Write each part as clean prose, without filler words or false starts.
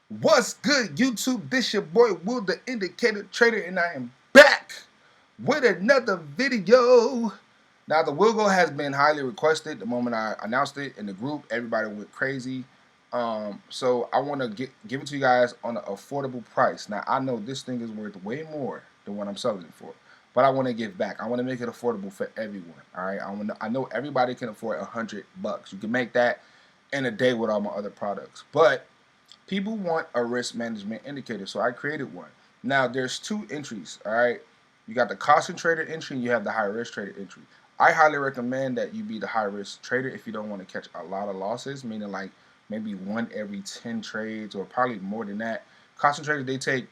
What's good, YouTube? This your boy Will, the Indicator Trader, and I am back with another video. Now, the Willgoo has been highly requested. The moment I announced it in the group, everybody went crazy. So I want to give it to you guys on an affordable price. Now, I know this thing is worth way more than what I'm selling it for, but I want to give back. I want to make it affordable for everyone. All right, I know everybody can afford $100. You can make that in a day with all my other products, but people want a risk management indicator, so I created one. Now, there's two entries, all right? You got the concentrated entry and you have the high risk trader entry. I highly recommend that you be the high risk trader if you don't want to catch a lot of losses, meaning like maybe one every 10 trades or probably more than that. Concentrated, they take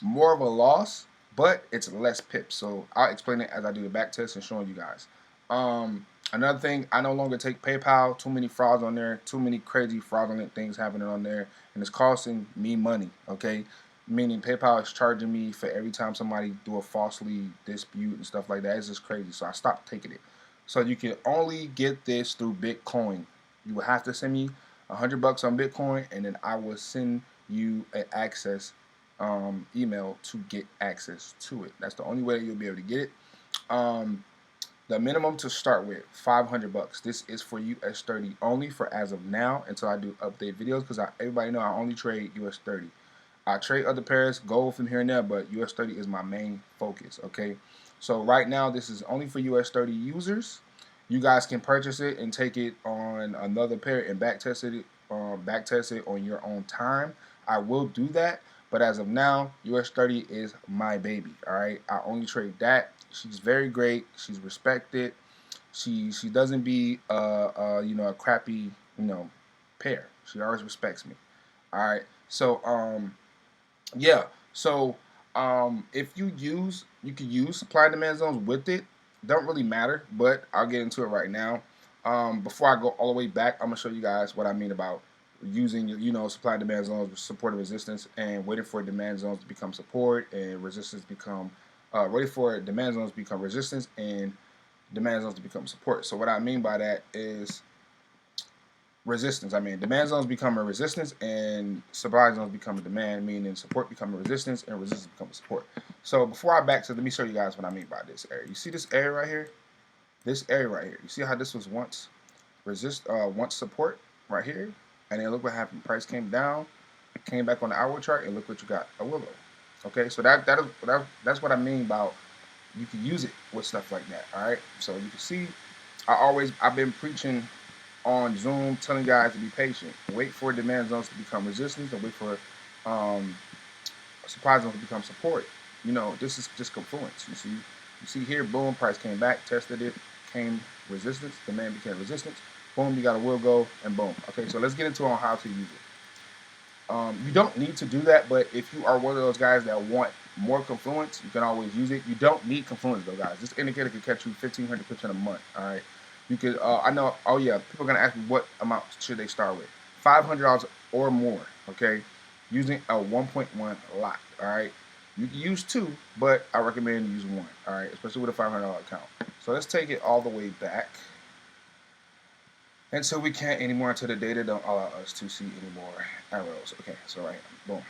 more of a loss, but it's less pips. So I'll explain it as I do the back test and showing you guys. Another thing, I no longer take PayPal. Too many frauds on there. Too many crazy fraudulent things happening on there, and it's costing me money. Okay, meaning PayPal is charging me for every time somebody do a falsely dispute and stuff like that. It's just crazy. So I stopped taking it. So you can only get this through Bitcoin. You will have to send me $100 on Bitcoin, and then I will send you an access email to get access to it. That's the only way that you'll be able to get it. The minimum to start with, $500. This is for US30 only for as of now until I do update videos, because everybody know I only trade US30. I trade other pairs, gold from here and there, but US30 is my main focus. Okay, so right now this is only for US30 users. You guys can purchase it and take it on another pair and back test it on your own time. I will do that, but as of now, US30 is my baby. All right, I only trade that. She's very great. She's respected. She doesn't be a crappy pair. She always respects me. All right. So yeah. So if you can use supply and demand zones with it. Don't really matter, but I'll get into it right now. Before I go all the way back, I'm gonna show you guys what I mean about using supply and demand zones with support and resistance, and waiting for demand zones to become support and resistance become waiting for demand zones to become resistance and demand zones to become support. So what I mean by that is resistance. I mean, demand zones become a resistance and supply zones become a demand, meaning support become a resistance and resistance become a support. So before I back to, let me show you guys what I mean by this area. You see this area right here? This area right here. You see how this was once once support right here? And then look what happened. Price came down, came back on the hour chart, and look what you got, a willow. Okay, so that's what I mean about you can use it with stuff like that. All right, so you can see I've been preaching on Zoom, telling guys to be patient, wait for demand zones to become resistance, and wait for um, supply zones to become support. This is just Confluence. You see here, boom, price came back, tested it, came resistance, demand became resistance, boom, you got a will go, and boom. Okay, so let's get into on how to use it. You don't need to do that, but if you are one of those guys that want more Confluence, you can always use it. You don't need Confluence though, guys. This indicator can catch you 1,500 pips in a month. All right, you could. I know. Oh yeah, people are gonna ask me what amount should they start with. $500 or more. Okay, using a 1.1 lot. All right, you can use two, but I recommend you use one. All right, especially with a $500 account. So let's take it all the way back. And so we can't anymore until the data don't allow us to see any more arrows. Okay, so right, boom.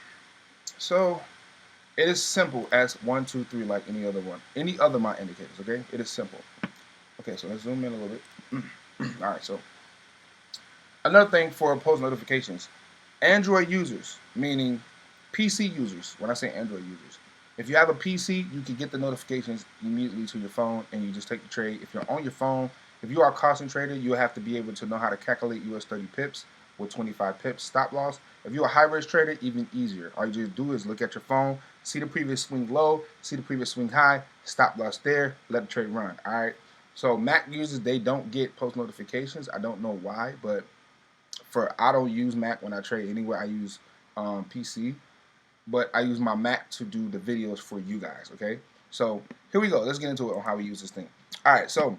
So it is simple as 1, 2, 3, like any other one, any other my indicators. Okay, it is simple. Okay, so let's zoom in a little bit. All right, so another thing for post notifications, Android users, meaning PC users. When I say Android users, if you have a PC, you can get the notifications immediately to your phone, and you just take the trade. If you're on your phone, if you are a concentrator, you'll have to be able to know how to calculate US30 pips with 25 pips stop loss. If you're a high risk trader, even easier. All you just do is look at your phone, see the previous swing low, see the previous swing high, stop loss there, let the trade run. All right. So Mac users, they don't get post notifications. I don't know why, but I don't use Mac when I trade anywhere. I use PC, but I use my Mac to do the videos for you guys. Okay. So here we go. Let's get into it on how we use this thing. All right. So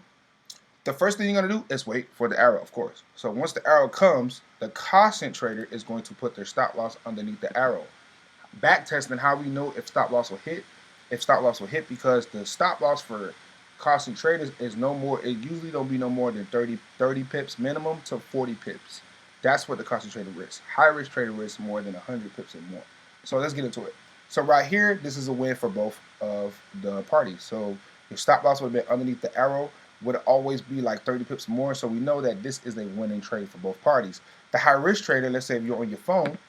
the first thing you're going to do is wait for the arrow, of course. So once the arrow comes, the concentrator is going to put their stop loss underneath the arrow. Back testing, how we know if stop loss will hit. If stop loss will hit, because the stop loss for concentrators is no more, it usually don't be no more than 30 pips minimum to 40 pips. That's what the concentrated risk. High risk trader risks more than 100 pips or more. So let's get into it. So right here, this is a win for both of the parties. So your stop loss would have been underneath the arrow, would always be like 30 pips more. So we know that this is a winning trade for both parties. The high risk trader, let's say if you're on your phone,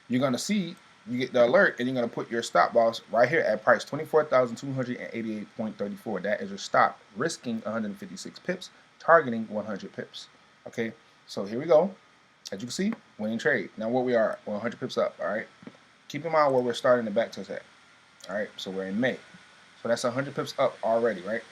you're gonna see, you get the alert and you're gonna put your stop loss right here at price 24,288.34. That is your stop, risking 156 pips, targeting 100 pips. Okay, so here we go. As you can see, winning trade. Now what we are, we're 100 pips up. All right, keep in mind where we're starting the back test at. All right, so we're in May, so that's 100 pips up already, right?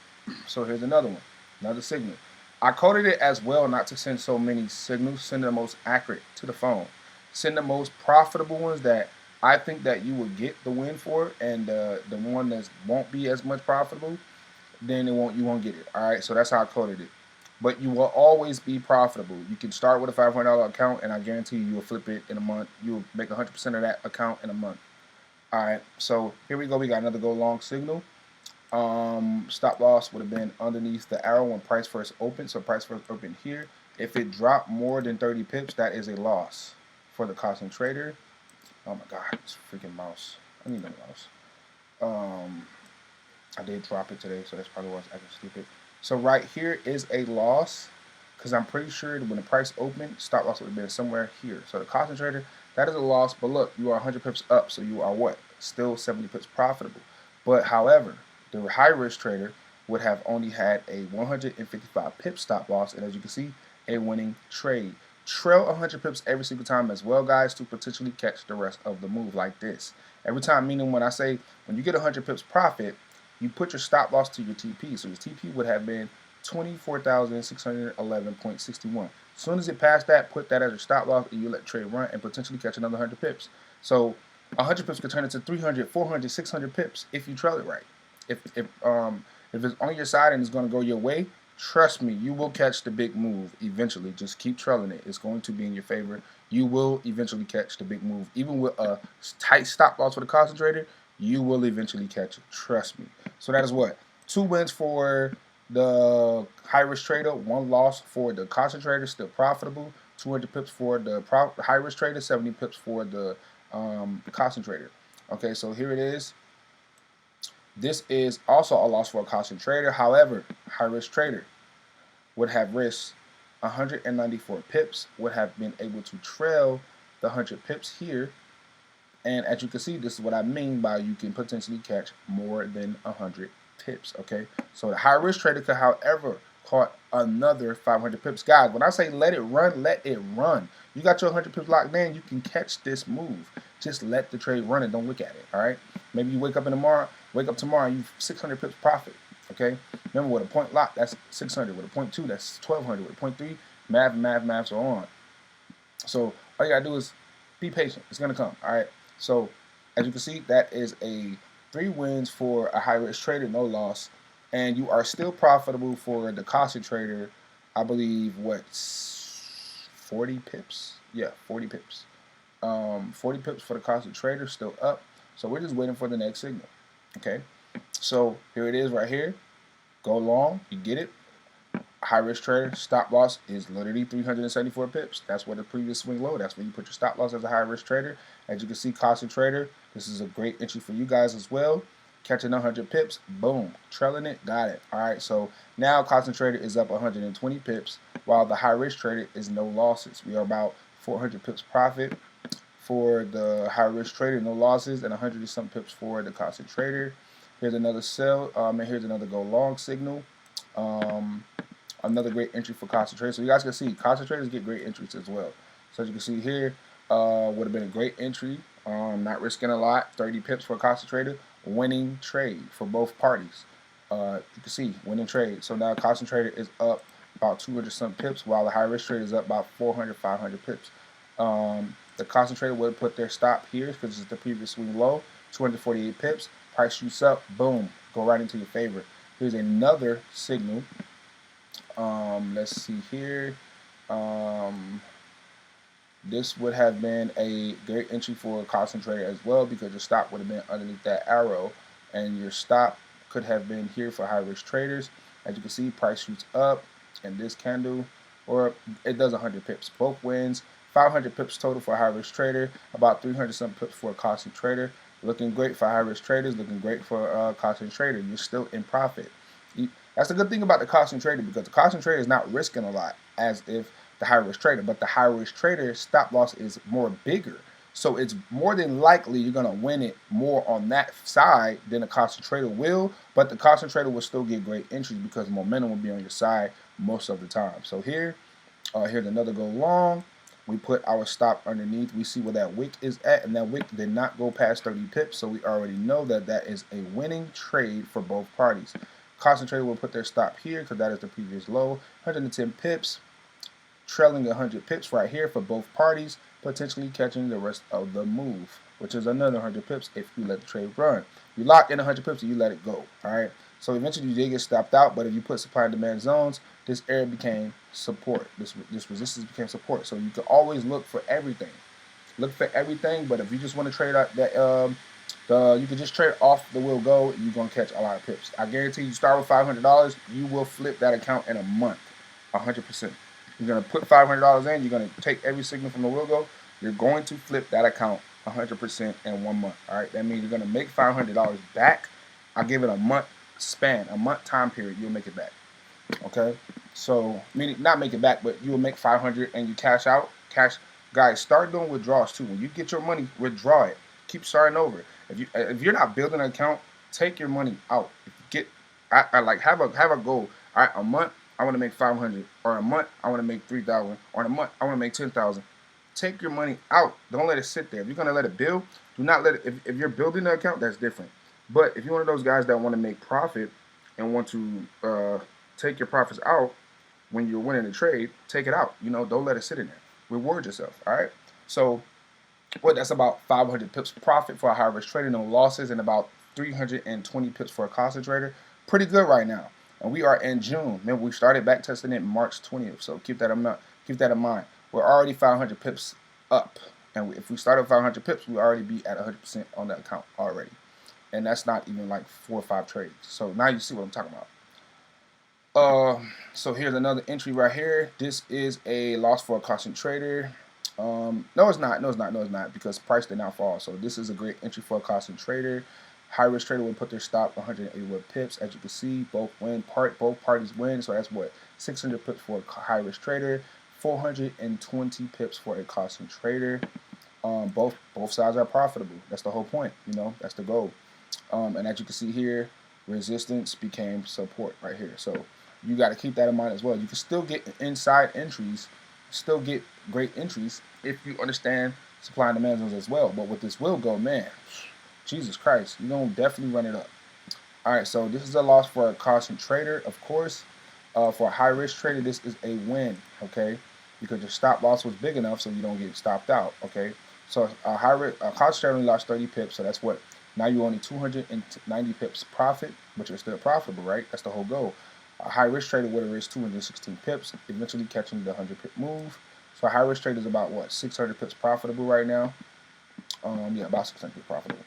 So here's another one, another signal. I coded it as well not to send so many signals. Send the most accurate to the phone. Send the most profitable ones that I think that you will get the win for, and the one that won't be as much profitable, then you won't get it. All right, so that's how I coded it. But you will always be profitable. You can start with a $500 account, and I guarantee you will flip it in a month. You'll make 100% of that account in a month. All right, so here we go. We got another go long signal. Stop loss would have been underneath the arrow when price first opened. So price first opened here. If it dropped more than 30 pips, that is a loss for the costing trader. Oh my God, this freaking mouse. I need a mouse. I did drop it today, so that's probably why it's acting stupid. So right here is a loss, because I'm pretty sure that when the price opened, stop loss would have been somewhere here. So the costing trader, that is a loss, but look, you are 100 pips up, so you are what? Still 70 pips profitable. But however, the high risk trader would have only had a 155 pip stop loss, and as you can see, a winning trade. Trail 100 pips every single time as well, guys, to potentially catch the rest of the move like this. Every time, meaning when I say when you get 100 pips profit, you put your stop loss to your TP. So your TP would have been 24,611.61. As soon as it passed that, put that as your stop loss, and you let the trade run and potentially catch another 100 pips. So 100 pips could turn into 300, 400, 600 pips if you trail it right. If it's on your side and it's going to go your way, trust me, you will catch the big move eventually. Just keep trailing it. It's going to be in your favor. You will eventually catch the big move. Even with a tight stop loss for the concentrator, you will eventually catch it. Trust me. So that is what? 2 wins for the high risk trader, 1 loss for the concentrator, still profitable. 200 pips for the high risk trader, 70 pips for the concentrator. Okay, so here it is. This is also a loss for a concentrator. However, high risk trader would have risked 194 pips, would have been able to trail the 100 pips here. And as you can see, this is what I mean by you can potentially catch more than 100 pips, okay? So the high risk trader could, however, caught another 500 pips. Guys, when I say let it run, let it run. You got your 100 pips locked in, you can catch this move. Just let the trade run and don't look at it, all right? Maybe you wake up tomorrow and you've 600 pips profit, okay? Remember, with a point lock, that's 600. With a point 2, that's 1,200. With a point 3, math, so on. So all you got to do is be patient. It's going to come, all right? So as you can see, that is a 3 wins for a high risk trader, no loss. And you are still profitable for the costing trader, I believe, what, 40 pips? Yeah, 40 pips. 40 pips for the costing trader, still up. So we're just waiting for the next signal, okay? So here it is right here. Go long, you get it. High risk trader, stop loss is literally 374 pips. That's where the previous swing low. That's where you put your stop loss as a high risk trader. As you can see, costing trader, this is a great entry for you guys as well. Catching 100 pips, boom, trailing it, got it. All right, so now costing trader is up 120 pips, while the high risk trader is no losses. We are about 400 pips profit for the high risk trader, no losses, and 100 and some pips for the costing trader. Here's another sell, and here's another go long signal. Another great entry for concentrator. So you guys can see concentrators get great entries as well. So as you can see here, would have been a great entry. Not risking a lot. 30 pips for a concentrator. Winning trade for both parties. You can see winning trade. So now concentrator is up about 200 some pips, while the high risk trader is up about 400, 500 pips. The concentrator would put their stop here because it's the previous swing low. 248 pips. Price shoots up. Boom. Go right into your favorite. Here's another signal. Let's see here. This would have been a great entry for a concentrator as well, because your stop would have been underneath that arrow, and your stop could have been here for high risk traders. As you can see, price shoots up, and this candle or it does 100 pips. Both wins, 500 pips total for a high risk trader, about 300 some pips for a costly trader. Looking great for high risk traders, looking great for a costly trader. You're still in profit. That's the good thing about the costly trader, because the costly trader is not risking a lot as if the high risk trader, but the high risk trader stop loss is more bigger. So it's more than likely you're gonna win it more on that side than a concentrator will, but the concentrator will still get great entries because momentum will be on your side most of the time. So here's another go long. We put our stop underneath. We see where that wick is at, and that wick did not go past 30 pips, so we already know that that is a winning trade for both parties. Concentrator will put their stop here because that is the previous low, 110 pips, trailing 100 pips right here for both parties, potentially catching the rest of the move, which is another 100 pips if you let the trade run. You lock in 100 pips and you let it go, all right? So eventually you did get stopped out, but if you put supply and demand zones, this area became support. This resistance became support. So you can always look for everything. Look for everything, but if you just want to trade out that you can just trade off the Willgoo, you're gonna catch a lot of pips. I guarantee you start with $500, you will flip that account in a month, 100%. You're gonna put $500 in, you're gonna take every signal from the Willgoo, you're going to flip that account 100% in 1 month. All right, that means you're gonna make $500 back. I give it a month span, a month time period, you'll make it back. Okay, so meaning not make it back, but you will make 500 and you cash out. Guys, start doing withdrawals too. When you get your money, withdraw it. Keep starting over. If you're not building an account, take your money out. If you get, I like have a goal. All right, a month I want to make 500, or a month I want to make 3,000, or in a month I want to make 10,000. Take your money out. Don't let it sit there. If you're gonna let it build, do not let it. If you're building an account, that's different. But if you're one of those guys that want to make profit and want to take your profits out when you're winning a trade, take it out. Don't let it sit in there. Reward yourself. All right. So, that's about 500 pips profit for a high risk trader, no losses, and about 320 pips for a concentrator. Pretty good right now. And we are in June. Remember, we started back testing it March 20th. So keep that in mind. We're already 500 pips up, and if we started 500 pips, we already be at 100% on the account already. And that's not even like 4 or 5 trades. So now you see what I'm talking about. So here's another entry right here. This is a loss for a concentrator. No, it's not. No, it's not. No, it's not, because price did not fall. So this is a great entry for a concentrator. High risk trader will put their stop 181 pips. As you can see, both parties win. So that's what 600 pips for a high risk trader, 420 pips for a concentrator. Both sides are profitable. That's the whole point. That's the goal. And as you can see here, resistance became support right here. So you got to keep that in mind as well. You can still get inside entries, still get great entries if you understand supply and demand zones as well. But with this Willgoo, man, Jesus Christ, you're going to definitely run it up. All right, so this is a loss for a concentrator, of course. For a high risk trader, this is a win, okay? Because your stop loss was big enough so you don't get stopped out, okay? So a concentrator only lost 30 pips, so that's what? Now you only 290 pips profit, but you're still profitable, right? That's the whole goal. A high risk trader would have risked 216 pips, eventually catching the 100 pip move. So a high risk trader is about what, 600 pips profitable right now? Yeah, about 600 pips profitable.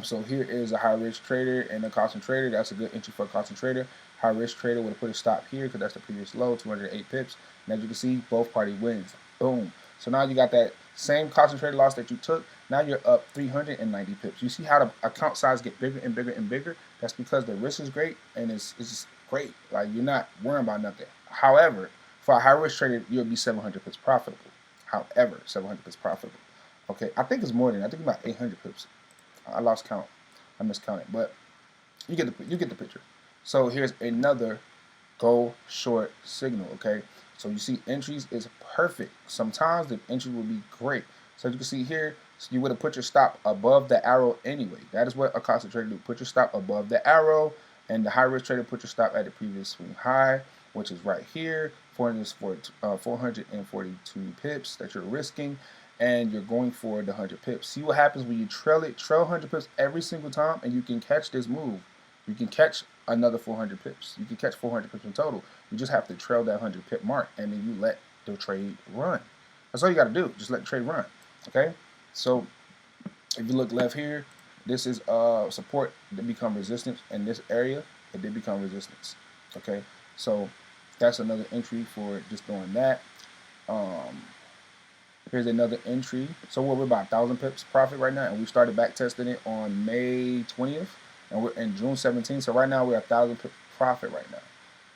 So here is a high risk trader and a concentrator. That's a good entry for a concentrator. High risk trader would have put a stop here because that's the previous low, 208 pips. And as you can see, both parties wins. Boom. So now you got that same concentrated loss that you took. Now you're up 390 pips. You see how the account size get bigger and bigger and bigger? That's because the risk is great and it's just great. Like, you're not worrying about nothing. However, for a high risk trader, you'll be 700 pips profitable. However, 700 pips profitable. Okay, I think it's more than, I think about 800 pips. I lost count. I miscounted, but you get the picture. So here's another go short signal. Okay, so you see entries is perfect. Sometimes the entry will be great. So as you can see here, you would have put your stop above the arrow anyway. That is what a concentrator do. Put your stop above the arrow, and the high risk trader put your stop at the previous swing high, which is right here, 442 pips that you're risking, and you're going for the 100 pips. See what happens when you trail 100 pips every single time, and you can catch this move. You can catch another 400 pips. You can catch 400 pips in total. You just have to trail that 100 pip mark, and then you let the trade run. That's all you got to do. Just let the trade run. Okay? So if you look left here, this is support that become resistance. In this area, it did become resistance. Okay? So That's another entry for just doing that. Um, Here's another entry. So we're about 1,000 pips profit right now, and we started back testing it on May 20th, and we're in June 17th. So right now we're at 1,000 pip profit right now.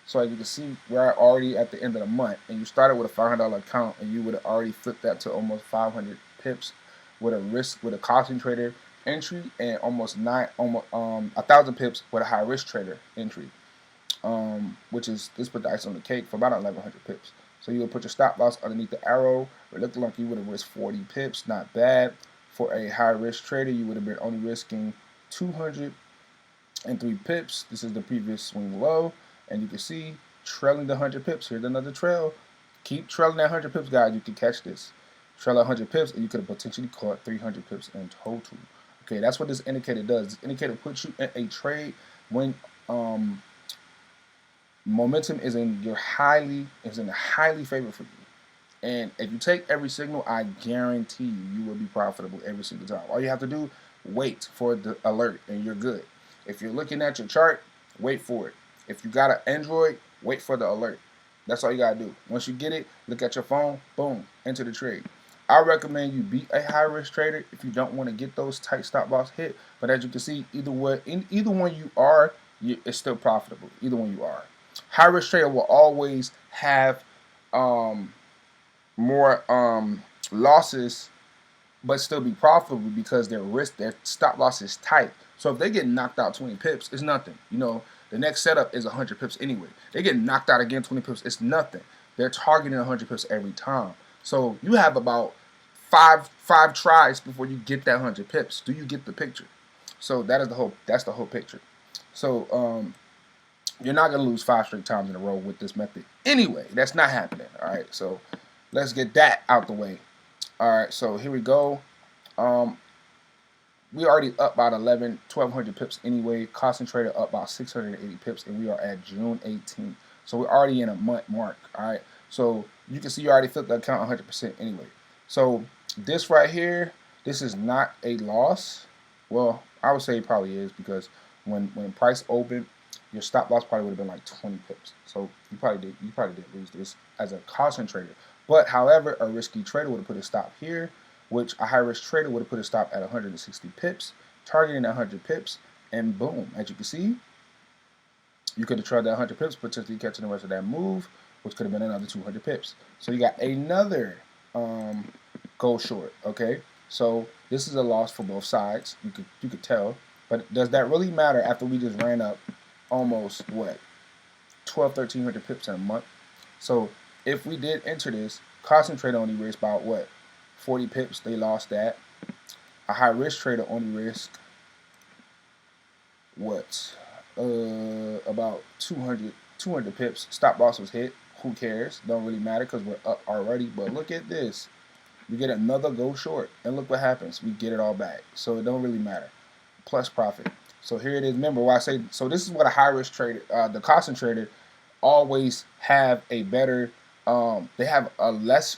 So as you can see, we're already at the end of the month, and you started with a $500 account, and you would have already flipped that to almost 500 pips with a concentrator entry, and almost 1,000 pips with a high risk trader entry. Which is this put the ice on the cake for about 1,100 pips. So you would put your stop loss underneath the arrow. It looked like you would have risked 40 pips, not bad. For a high risk trader, you would have been only risking 203 pips. This is the previous swing low, and you can see trailing the 100 pips. Here's another trail. Keep trailing that 100 pips, guys. You can catch this. Trail 100 pips, and you could have potentially caught 300 pips in total. Okay, that's what this indicator does. This indicator puts you in a trade when momentum is in a highly favor for you. And if you take every signal, I guarantee you will be profitable every single time. All you have to do, wait for the alert, and you're good. If you're looking at your chart, wait for it. If you got an Android, wait for the alert. That's all you gotta do. Once you get it, look at your phone, boom, enter the trade. I recommend you be a high risk trader if you don't want to get those tight stop loss hit. But as you can see, either one you are, it's still profitable. Either one you are. High risk trader will always have more losses, but still be profitable because their stop loss is tight. So if they get knocked out 20 pips, it's nothing. You know, the next setup is 100 pips anyway. They get knocked out again 20 pips, it's nothing. They're targeting 100 pips every time. So you have about five tries before you get that 100 pips. Do you get the picture? So that's the whole picture. So you're not going to lose 5 straight times in a row with this method. Anyway, that's not happening. All right, so let's get that out the way. All right, so here we go. We already up about 1,200 pips anyway. Concentrated up about 680 pips, and we are at June 18th. So we're already in a month mark. All right, so you can see you already flipped the account 100% anyway. So this right here, this is not a loss. Well, I would say it probably is because when price opened, your stop loss probably would have been like 20 pips. So you probably did lose this as a concentrator. But however, a risky trader would have put a stop here, which a high risk trader would have put a stop at 160 pips, targeting 100 pips, and boom, as you can see, you could have tried that 100 pips, potentially catching the rest of that move, which could have been another 200 pips. So you got another go short. Okay, so this is a loss for both sides. You could tell, but does that really matter after we just ran up almost what 1,300 pips in a month? So if we did enter this, concentrator only risked about what 40 pips. They lost that. A high risk trader only risked what about 200 pips. Stop loss was hit. Who cares? Don't really matter because we're up already. But look at this. We get another go short, and look what happens. We get it all back. So it don't really matter. Plus profit. So here it is. Remember what I say. So this is what a high risk trader, the concentrator, always have a better. They have a less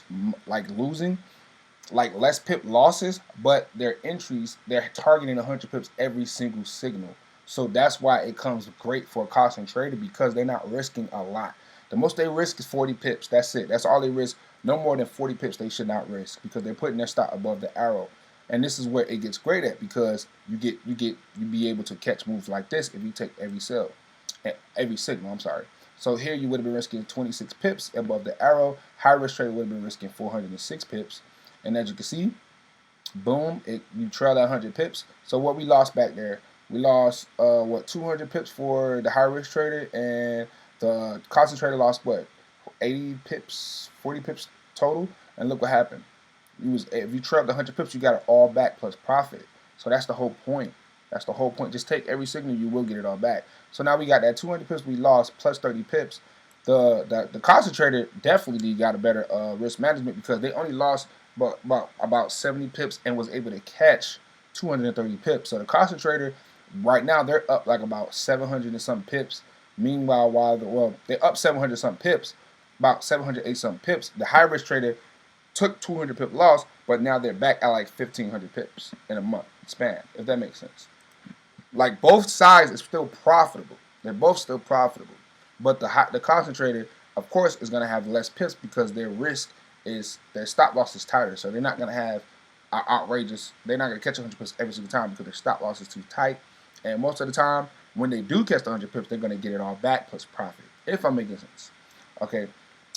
less pip losses, but their entries, they're targeting 100 pips every single signal. So that's why it comes great for a concentrator because they're not risking a lot. The most they risk is 40 pips. That's it. That's all they risk. No more than 40 pips they should not risk because they're putting their stop above the arrow. And this is where it gets great at because you be able to catch moves like this if you take every signal. I'm sorry. So here you would have been risking 26 pips above the arrow. High risk trader would have been risking 406 pips. And as you can see, boom, you trail that 100 pips. So what we lost back there, we lost 200 pips for the high risk trader, and the concentrator lost what 80 pips, 40 pips total. And look what happened. If you trailed the 100 pips, you got it all back plus profit. So that's the whole point. That's the whole point. Just take every signal, you will get it all back. So now we got that 200 pips we lost plus 30 pips. The concentrator definitely got a better risk management because they only lost about 70 pips and was able to catch 230 pips. So the concentrator right now they're up like about 700 and some pips. Meanwhile, they're up 700 some pips, about 708 some pips. The high risk trader took 200 pip loss, but now they're back at like 1,500 pips in a month span. If that makes sense. Like both sides is still profitable. They're both still profitable, but the concentrator of course, is going to have less pips because their stop loss is tighter. So they're not going to have outrageous, they're not going to catch 100 pips every single time because their stop loss is too tight. And most of the time, when they do catch the 100 pips, they're going to get it all back plus profit, if I'm making sense. Okay,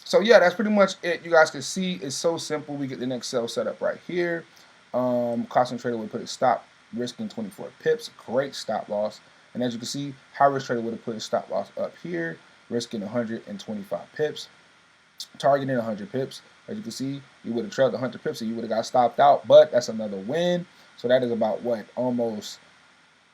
so yeah, that's pretty much it. You guys can see it's so simple. We get the next cell set up right here. Caution trader would put a stop risking 24 pips, great stop loss. And as you can see, high risk trader would have put a stop loss up here, risking 125 pips, targeting 100 pips. As you can see, you would have trailed 100 pips and you would have got stopped out, but that's another win. So that is about almost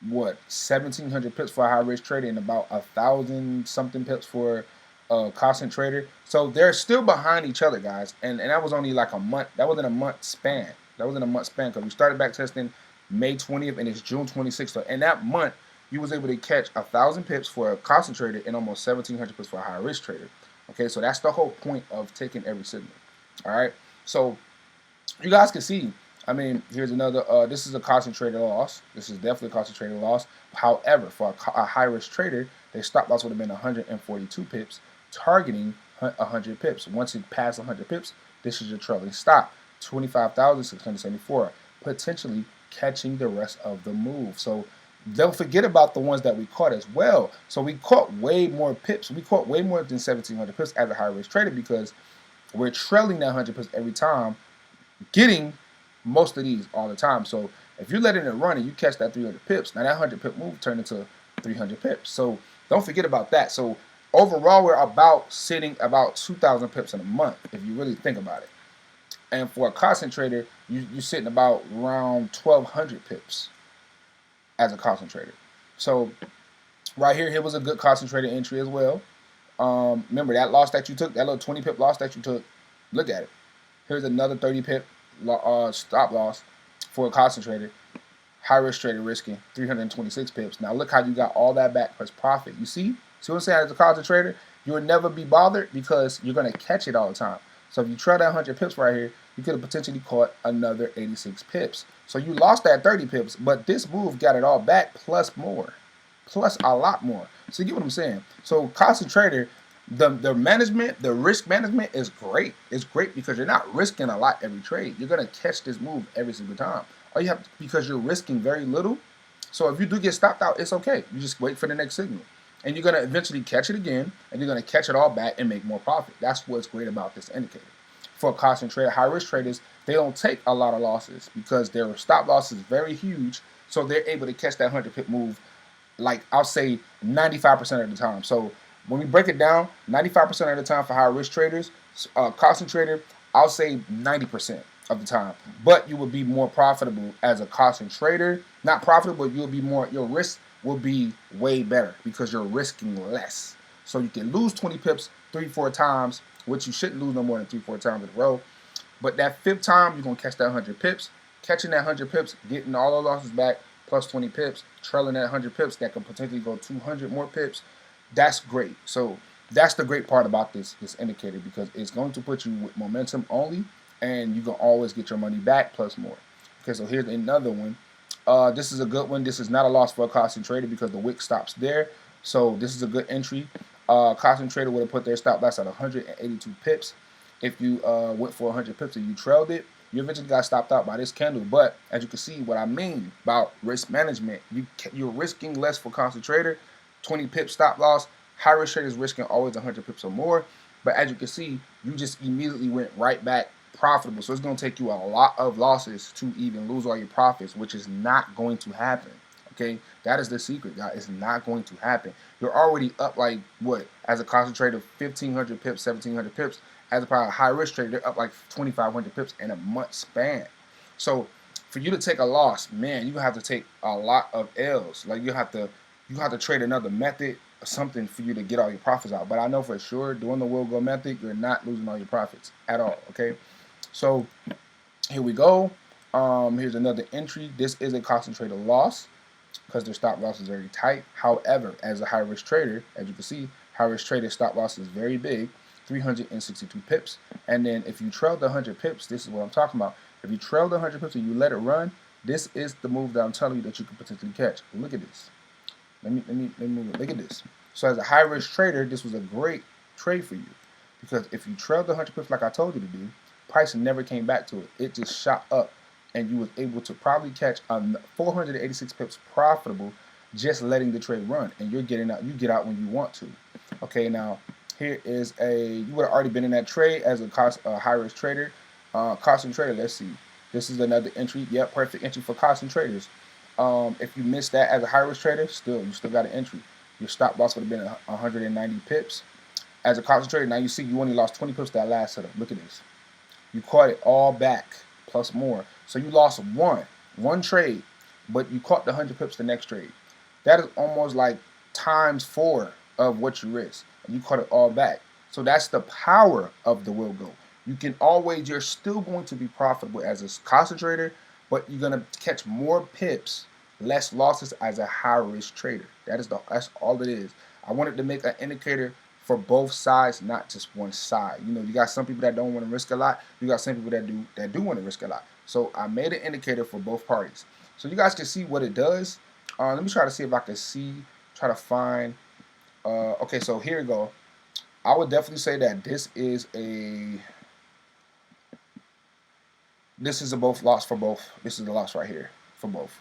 1,700 pips for a high risk trader and about 1,000 something pips for a constant trader. So they're still behind each other, guys. And that was only like a month. That wasn't a month span. Because we started back testing May 20th and it's June 26th. So in that month, you was able to catch 1,000 pips for a constant trader and almost 1,700 pips for a high risk trader. Okay, so that's the whole point of taking every signal. All right, so you guys can see. I mean, here's another. This is a concentrated loss. This is definitely a concentrated loss. However, for a high risk trader, their stop loss would have been 142 pips, targeting 100 pips. Once it passed 100 pips, this is your trailing stop, 25,674, potentially catching the rest of the move. So don't forget about the ones that we caught as well. So we caught way more pips. We caught way more than 1,700 pips as a high risk trader because we're trailing that 100 pips every time, getting most of these all the time. So if you're letting it run and you catch that 300 pips, now that 100 pip move turned into 300 pips. So don't forget about that. So overall, we're about sitting about 2,000 pips in a month if you really think about it. And for a concentrator, you're sitting about around 1,200 pips as a concentrator. So right here was a good concentrator entry as well. Remember that loss that you took, that little 20 pip loss that you took, look at it. Here's another 30 pip stop loss for a concentrator. High risk trader risking 326 pips. Now look how you got all that back plus profit. You see what I'm saying? As a concentrator, you will never be bothered because you're going to catch it all the time. So if you trail that 100 pips right here, you could have potentially caught another 86 pips. So you lost that 30 pips, but this move got it all back plus more. Plus a lot more. So you get what I'm saying? So concentrator, the management, the risk management is great. It's great because you're not risking a lot every trade. You're gonna catch this move every single time. All you have to, because you're risking very little. So if you do get stopped out, it's okay. You just wait for the next signal. And you're gonna eventually catch it again, and you're gonna catch it all back and make more profit. That's what's great about this indicator. For a concentrator, high risk traders, they don't take a lot of losses because their stop loss is very huge. So they're able to catch that 100 pip move, like I'll say 95% of the time. So when we break it down, 95% of the time for high risk traders, concentrator, I'll say 90% of the time. But you will be more profitable as a concentrator. Not profitable, you'll be more, your risk will be way better because you're risking less. So you can lose 20 pips 3-4 times, which you shouldn't lose no more than 3-4 times in a row. But that 5th time, you're going to catch that 100 pips. Catching that 100 pips, getting all the losses back, plus 20 pips, trailing that 100 pips, that could potentially go 200 more pips. That's great. So that's the great part about this indicator because it's going to put you with momentum only, and you can always get your money back plus more. Okay, so here's another one. This is a good one. This is not a loss for a concentrator because the wick stops there. So this is a good entry. Concentrator would have put their stop loss at 182 pips. If you went for 100 pips and you trailed it, you eventually got stopped out by this candle. But as you can see, what I mean about risk management, you're risking less for concentrator, 20 pips stop loss. High risk traders risking always 100 pips or more. But as you can see, you just immediately went right back profitable. So it's going to take you a lot of losses to even lose all your profits, which is not going to happen. Okay, that is the secret, guys. It's not going to happen. You're already up like what? As a concentrator, 1,500 pips, 1,700 pips. As a high risk trader, they're up like 2,500 pips in a month span. So for you to take a loss, man, you have to take a lot of L's. Like you have to trade another method or something for you to get all your profits out. But I know for sure doing the Willgoo method, you're not losing all your profits at all. Okay, so here we go. Here's another entry. This is a concentrator loss because their stop loss is very tight. However, as a high risk trader, as you can see, high risk trader stop loss is very big, 362 pips. And then if you trail the 100 pips, this is what I'm talking about. If you trail the 100 pips and you let it run, this is the move that I'm telling you that you could potentially catch. Look at this. Let me look at this. So as a high risk trader, this was a great trade for you. because if you trailed the 100 pips like I told you to do, price never came back to it. It just shot up, and you was able to probably catch 486 pips profitable just letting the trade run, and you're getting out. You get out when you want to. Okay, now here is you would have already been in that trade as a high risk trader, caution trader. Let's see. This is another entry. Yep, perfect entry for caution traders. If you missed that as a high risk trader, you still got an entry. Your stop loss would have been 190 pips. As a caution trader, now you see you only lost 20 pips that last setup. Look at this. You caught it all back plus more. So you lost one trade, but you caught the 100 pips the next trade. That is almost like times 4 of what you risked. And you caught it all back. So that's the power of the Willgoo. You're still going to be profitable as a concentrator, but you're going to catch more pips, less losses as a high risk trader. That's all it is. I wanted to make an indicator for both sides, not just one side. You know, you got some people that don't want to risk a lot. You got some people that do want to risk a lot. So I made an indicator for both parties. So you guys can see what it does. Let me try to see if I can try to find. Okay, so here we go. I would definitely say that this is a both loss for both. This is the loss right here for both.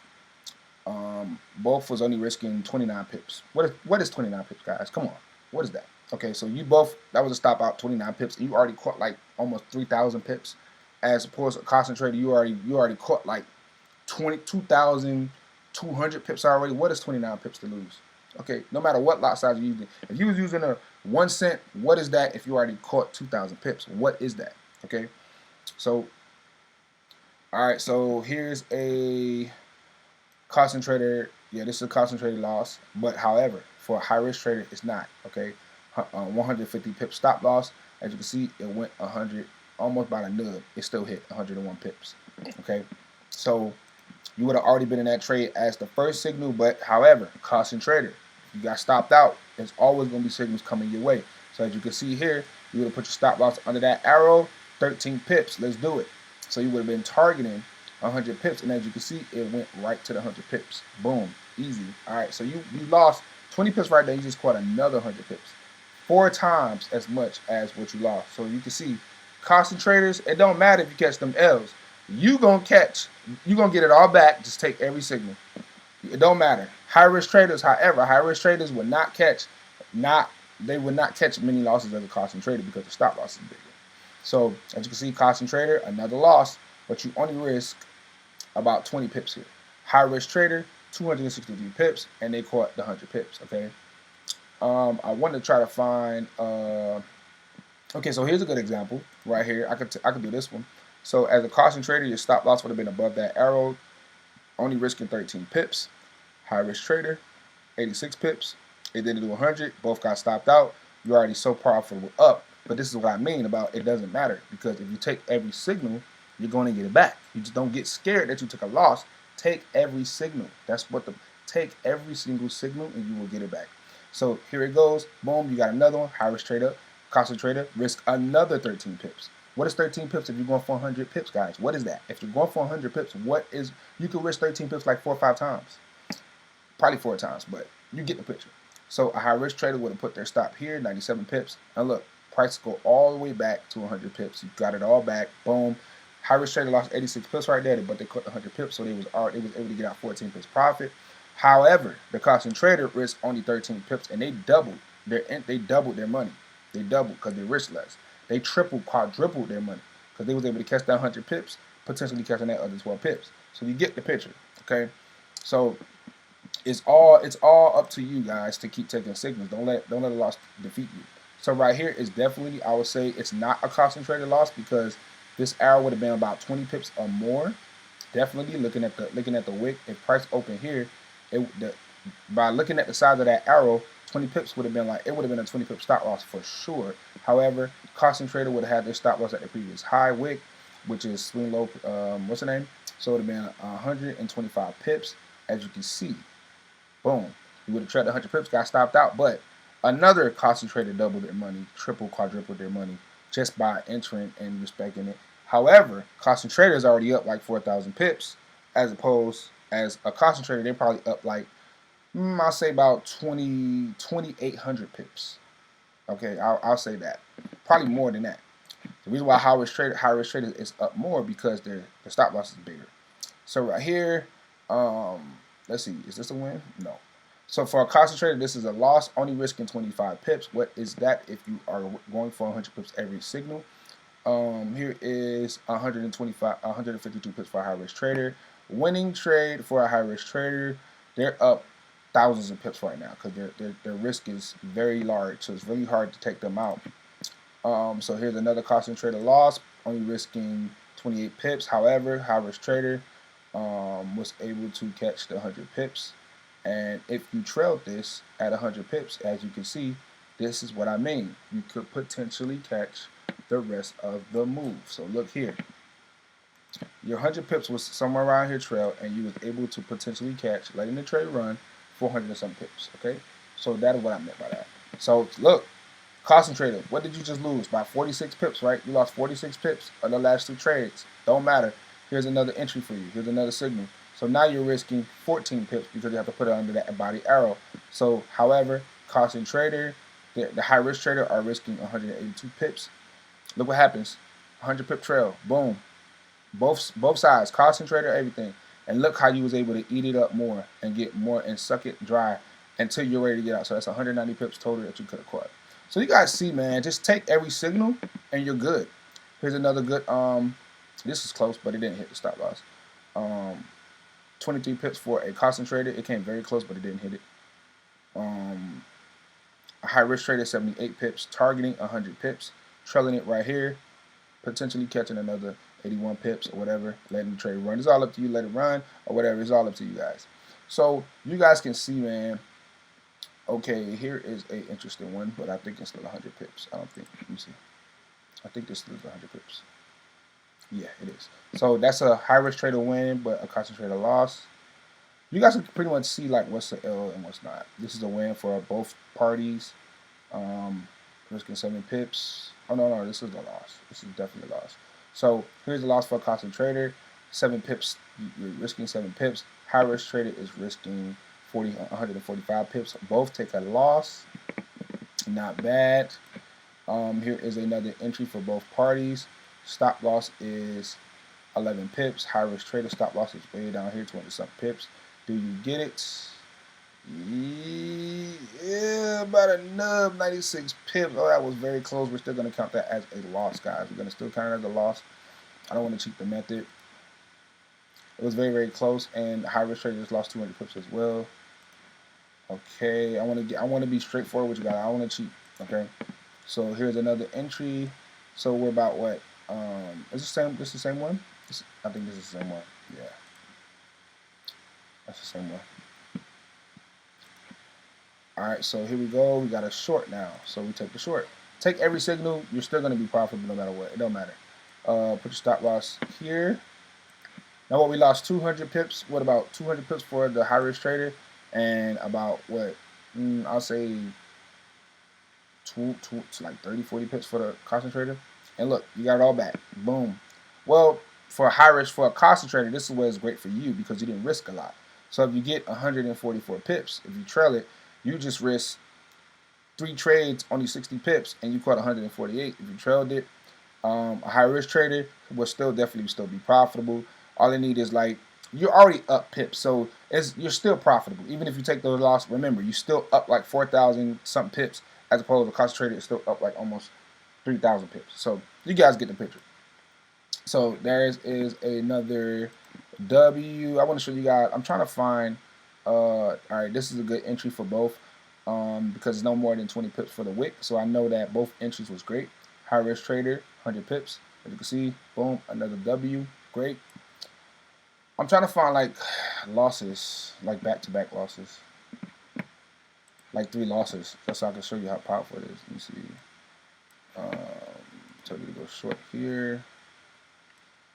Both was only risking 29 pips. What is 29 pips, guys? Come on. What is that? Okay, so that was a stop out, 29 pips, and you already caught like almost 3,000 pips. As opposed to a concentrator, you already caught like 22,200 pips already. What is 29 pips to lose? Okay, no matter what lot size you're using. If you was using a 1 cent, what is that if you already caught 2,000 pips? What is that? Okay, so, all right, so here's a concentrator. Yeah, this is a concentrated loss, but however, for a high risk trader, it's not. Okay, 150 pip stop loss. As you can see, it went 100, almost by the nub. It still hit 101 pips. Okay, so you would have already been in that trade as the first signal, but however, caution trader, you got stopped out. There's always going to be signals coming your way. So as you can see here, you would have put your stop loss under that arrow, 13 pips. Let's do it. So you would have been targeting 100 pips, and as you can see, it went right to the 100 pips. Boom, easy. All right, so you lost 20 pips right there. You just caught another 100 pips, 4 times as much as what you lost. So you can see, concentrators, it don't matter if you catch them L's. You gonna get it all back. Just take every signal. It don't matter. High risk traders, however, high risk traders would not catch many losses as a concentrator because the stop loss is bigger. So as you can see, concentrator, another loss, but you only risk about 20 pips here. High risk trader, 263 pips, and they caught the 100 pips. Okay. I want to try to find. Okay, so here's a good example right here. I could do this one. So as a caution trader, your stop loss would have been above that arrow, only risking 13 pips. High risk trader, 86 pips. It didn't do 100. Both got stopped out. You're already so profitable up. But this is what I mean about it doesn't matter, because if you take every signal, you're going to get it back. You just don't get scared that you took a loss. Take every signal. Take every single signal and you will get it back. So here it goes. Boom, you got another one. High risk trader, concentrator, risk another 13 pips. What is 13 pips if you're going for 100 pips, guys? What is that? If you're going for 100 pips, you could risk 13 pips like 4 or 5 times. Probably 4 times, but you get the picture. So a high risk trader would have put their stop here, 97 pips. Now look, price go all the way back to 100 pips. You got it all back. Boom. High risk trader lost 86 pips right there, but they caught 100 pips, so they was able to get out 14 pips profit. However, the concentrator risked only 13 pips, and they doubled their money. They doubled because they risked less. They quadrupled their money because they was able to catch that 100 pips, potentially catching that other 12 pips. So you get the picture, okay? So it's all up to you guys to keep taking signals. Don't let a loss defeat you. So right here is definitely, I would say it's not a concentrated loss, because this arrow would have been about 20 pips or more. Definitely looking at the wick. If price open here, by looking at the size of that arrow, 20 pips would have been a 20 pip stop loss for sure. However, concentrator would have had their stop loss at the previous high wick, which is swing low. What's the name? So it would have been 125 pips, as you can see. Boom. You would have traded 100 pips, got stopped out, but another concentrator doubled their money, quadrupled their money just by entering and respecting it. However, concentrator is already up like 4,000 pips, as opposed as a concentrator, they're probably up like, I'll say about 2,800 pips. Okay, I'll say that. probably more than that. The reason why high risk trader is up more because the stop loss is bigger. So right here, let's see, is this a win? No. So for a concentrator, this is a loss, only risking 25 pips. What is that if you are going for 100 pips every signal? Here is 152 pips for a high risk trader. Winning trade for a high risk trader, they're up thousands of pips right now because their risk is very large, so it's really hard to take them out. So here's another concentrator loss, only risking 28 pips. However, high risk trader was able to catch the 100 pips. And if you trailed this at 100 pips, as you can see, this is what I mean. You could potentially catch the rest of the move. So look here. Your 100 pips was somewhere around here trail, and you was able to potentially catch, letting the trade run, 400 and some pips. Okay? So that is what I meant by that. So look, concentrator, what did you just lose? By 46 pips, right? You lost 46 pips on the last 2 trades. Don't matter. Here's another entry for you. Here's another signal. So now you're risking 14 pips because you have to put it under that body arrow. So, however, concentrator, the high risk trader are risking 182 pips. Look what happens. 100 pip trail. Boom. Both sides, concentrator, everything. And look how you was able to eat it up more and get more and suck it dry until you're ready to get out. So that's 190 pips total that you could have caught. So you guys see, man, just take every signal and you're good. Here's another good, this is close, but it didn't hit the stop loss. 23 pips for a concentrator. It came very close, but it didn't hit it. A high risk trader, 78 pips, targeting 100 pips, trailing it right here, potentially catching another 81 pips or whatever, letting the trade run. It's all up to you. Let it run or whatever. It's all up to you guys. So you guys can see, man. Okay, here is a interesting one, but I think it's still 100 pips. I don't think. Let me see. I think this is 100 pips. Yeah, it is. So that's a high risk trader win, but a concentrator loss. You guys can pretty much see like what's the L and what's not. This is a win for both parties. Risking 7 pips. Oh no, this is a loss. This is definitely a loss. So here's the loss for a concentrator. 7 pips. You're risking 7 pips. High risk trader is risking 145 pips. Both take a loss. Not bad. Here is another entry for both parties. Stop loss is 11 pips. High risk trader stop loss is way down here, 20 something pips. Do you get it? Yeah, about a nub, 96 pips. Oh, that was very close. We're still going to count that as a loss, guys. We're going to still count it as a loss. I don't want to cheat the method. It was very, very close, and high risk trader just lost 200 pips as well. Okay, I want to be straightforward with you guys. I don't want to cheat. Okay, so here's another entry. So we're about what? Is this the same one? I think this is the same one. Yeah, that's the same one. All right, so here we go. We got a short now. So we take the short. Take every signal. You're still going to be profitable no matter what. It don't matter. Put your stop loss here. Now what we lost 200 pips. What about 200 pips for the high risk trader? And about what? I'll say like 30, 40 pips for the concentrator. And look, you got it all back. Boom. Well, for a high risk, for a concentrator, this is where it's great for you because you didn't risk a lot. So if you get 144 pips, if you trail it, you just risk 3 trades, only 60 pips, and you caught 148. If you trailed it, a high risk trader will definitely be profitable. All they need is like, you're already up pips, so you're still profitable. Even if you take those loss, remember, you're still up like 4,000 something pips, as opposed to a concentrator is still up like almost 3,000 pips. So you guys get the picture. So there is another W. I want to show you guys. I'm trying to find. All right, this is a good entry for both because it's no more than 20 pips for the wick. So I know that both entries was great. High risk trader, 100 pips. As you can see, boom, another W. Great. I'm trying to find like losses, like back-to-back losses, like 3 losses, just so I can show you how powerful it is. Let me see. Tell you to go short here.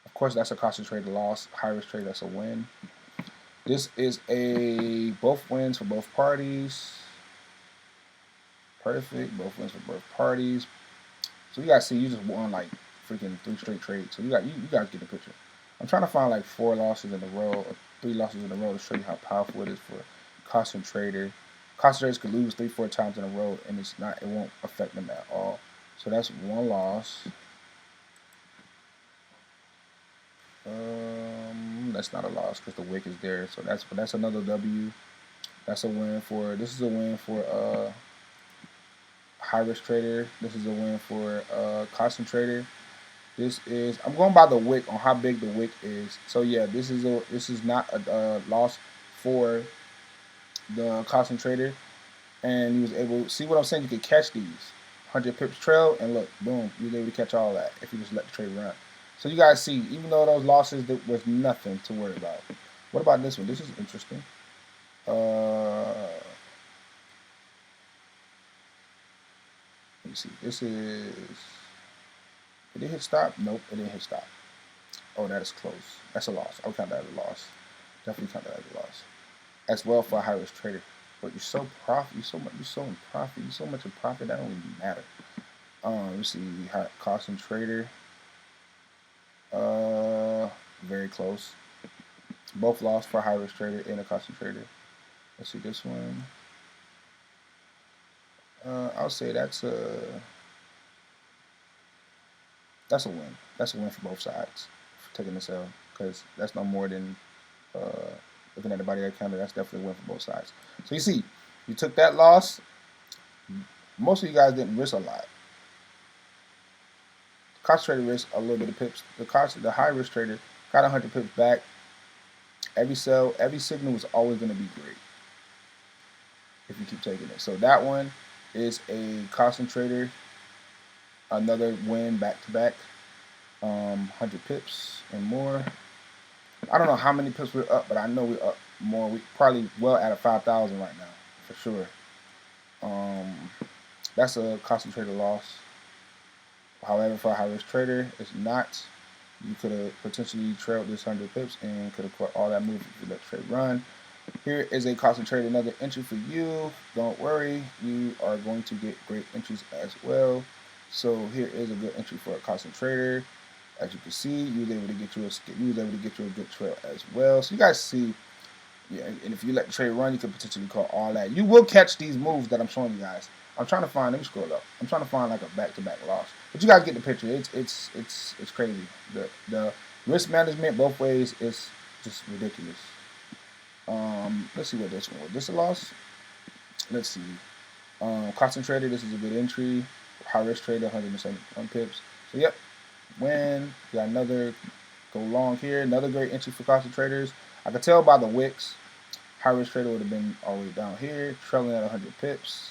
Of course, that's a concentrated loss. High risk trade, that's a win. This is both wins for both parties. Perfect. Both wins for both parties. So you guys see, you just won like freaking 3 straight trades. So you guys get the picture. I'm trying to find like 4 losses in a row, or 3 losses in a row to show you how powerful it is for concentrator. Concentrators could lose 3-4 times in a row, and it won't affect them at all. So that's one loss. That's not a loss because the wick is there. So that's another W. That's a win for. This is a win for high risk trader. This is a win for concentrator. This is, I'm going by the wick on how big the wick is. So yeah, this is not a loss for the concentrator, and he was able. See what I'm saying? You could catch these 100 pips trail, and look, boom, you was able to catch all that if you just let the trade run. So you guys see, even though those losses, there was nothing to worry about. What about this one? This is interesting. Let me see. This is. Did it hit stop? Nope, it didn't hit stop. Oh, that is close. That's a loss. I'll count that as a loss. Definitely count that as a loss. As well for a high risk trader. But you're so profit. You're so in profit. You're so much in profit that don't even matter. Let's see. Caution trader. Very close. Both lost for a high risk trader and a caution trader. Let's see this one. I'll say that's a win. That's a win for both sides for taking this L, because that's no more than looking at the body counter. That's definitely a win for both sides. So you see, you took that loss. Most of you guys didn't risk a lot. The concentrated risk a little bit of pips. The high risk trader got 100 pips back. Every sell, every signal is always going to be great if you keep taking it. So that one is a concentrator. Another win back to back. 100 pips and more. I don't know how many pips we're up, but I know we're up more. We probably well at 5,000 right now for sure. That's a concentrated loss. However, for a high risk trader, it's not. You could have potentially trailed this 100 pips and could have caught all that move if you let the trade run. Here is a concentrated, another entry for you. Don't worry, you are going to get great entries as well. So here is a good entry for a concentrator. As you can see, you was able to get you a good trail as well. So you guys see, yeah, and if you let the trade run, you could potentially call all that. You will catch these moves that I'm showing you guys. I'm trying to find. Let me scroll up. I'm trying to find like a back-to-back loss. But you guys get the picture. It's crazy. The risk management both ways is just ridiculous. Let's see what this one was. This a loss? Let's see. Concentrator. This is a good entry. High risk trader, 171 pips. So yep, win. Got another go long here. Another great entry for concentrators. I could tell by the wicks. High risk trader would have been all the way down here, trailing at 100 pips.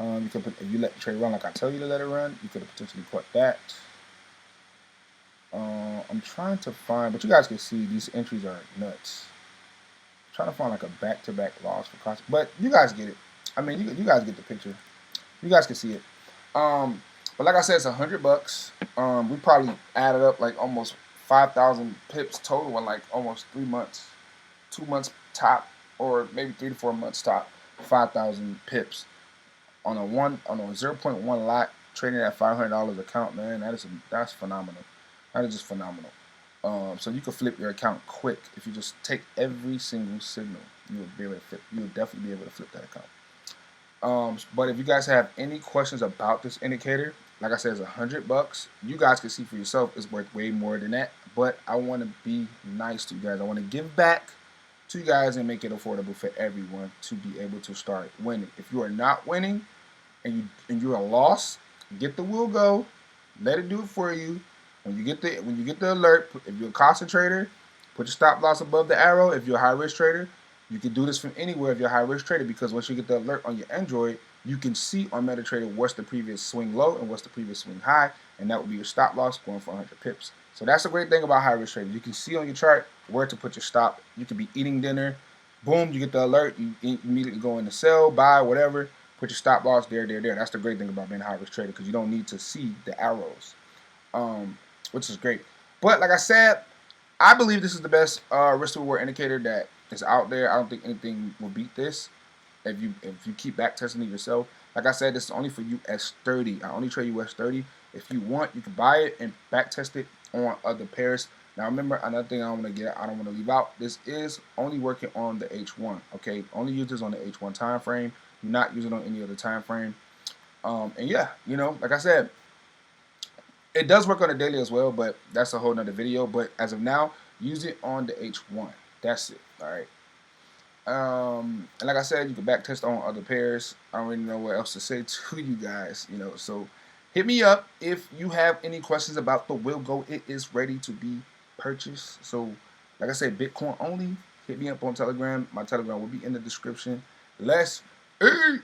You could if you let the trade run like I tell you to let it run, you could have potentially caught that. I'm trying to find, but you guys can see these entries are nuts. I'm trying to find like a back-to-back loss for cost, but you guys get it. I mean, you guys get the picture. You guys can see it. But like I said, it's $100. We probably added up like almost 5,000 pips total in like almost 3 months, 2 months top, or maybe 3 to 4 months top. 5,000 pips on a 0.1 lot trading at $500 account, man. That's phenomenal. That is just phenomenal. So you can flip your account quick if you just take every single signal. You will definitely be able to flip that account. But if you guys have any questions about this indicator, like I said, it's $100. You guys can see for yourself it's worth way more than that. But I want to be nice to you guys. I want to give back to you guys and make it affordable for everyone to be able to start winning. If you are not winning and you're a loss, get the Willgoo, let it do it for you. When you get the alert, if you're a concentrator, put your stop loss above the arrow. If you're a high risk trader, you can do this from anywhere if you're a high risk trader, because once you get the alert on your Android, you can see on MetaTrader what's the previous swing low and what's the previous swing high, and that will be your stop loss going for 100 pips. So that's the great thing about high risk trading. You can see on your chart where to put your stop. You could be eating dinner, boom, you get the alert, you immediately go into sell, buy, whatever, put your stop loss there. That's the great thing about being a high risk trader, because you don't need to see the arrows, which is great. But like I said, I believe this is the best risk to reward indicator that is out there. I don't think anything will beat this if you keep back testing it yourself. Like I said, this is only for US30. I only trade US30. If you want, you can buy it and back test it on other pairs. Now remember, another thing I don't want to leave out. This is only working on the H1. Okay, only use this on the H1 time frame. Do not use it on any other time frame. And yeah, you know, like I said, it does work on a daily as well, but that's a whole nother video. But as of now, use it on the H1. That's it. All right. And like I said, you can back test on other pairs. I don't really know what else to say to you guys, you know. So hit me up if you have any questions about the Willgoo. It is ready to be purchased. So like I said, Bitcoin only. Hit me up on Telegram. My Telegram will be in the description. Let's eat.